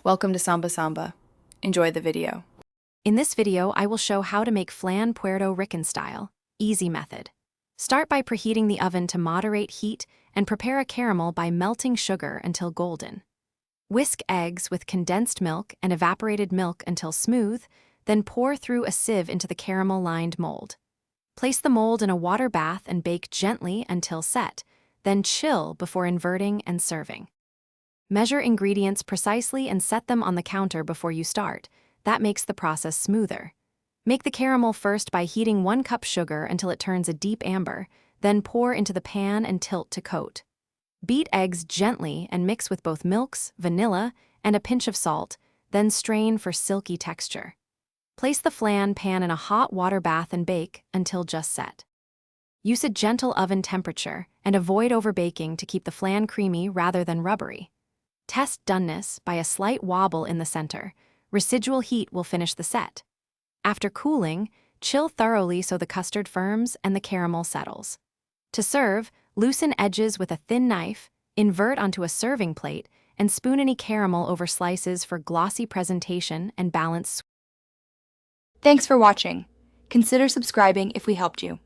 Welcome to Samba Samba. Enjoy the video. In this video, I will show how to make flan Puerto Rican style, easy method. Start by preheating the oven to moderate heat and prepare a caramel by melting sugar until golden. Whisk eggs with condensed milk and evaporated milk until smooth, then pour through a sieve into the caramel-lined mold. Place the mold in a water bath and bake gently until set, then chill before inverting and serving. Measure ingredients precisely and set them on the counter before you start. That makes the process smoother. Make the caramel first by heating 1 cup sugar until it turns a deep amber, then pour into the pan and tilt to coat. Beat eggs gently and mix with both milks, vanilla, and a pinch of salt, then strain for silky texture. Place the flan pan in a hot water bath and bake until just set. Use a gentle oven temperature and avoid overbaking to keep the flan creamy rather than rubbery. Test doneness by a slight wobble in the center. Residual heat will finish the set. After cooling, chill thoroughly so the custard firms and the caramel settles. To serve, loosen edges with a thin knife, invert onto a serving plate, and spoon any caramel over slices for glossy presentation and balanced. Thanks for watching. Consider subscribing if we helped you.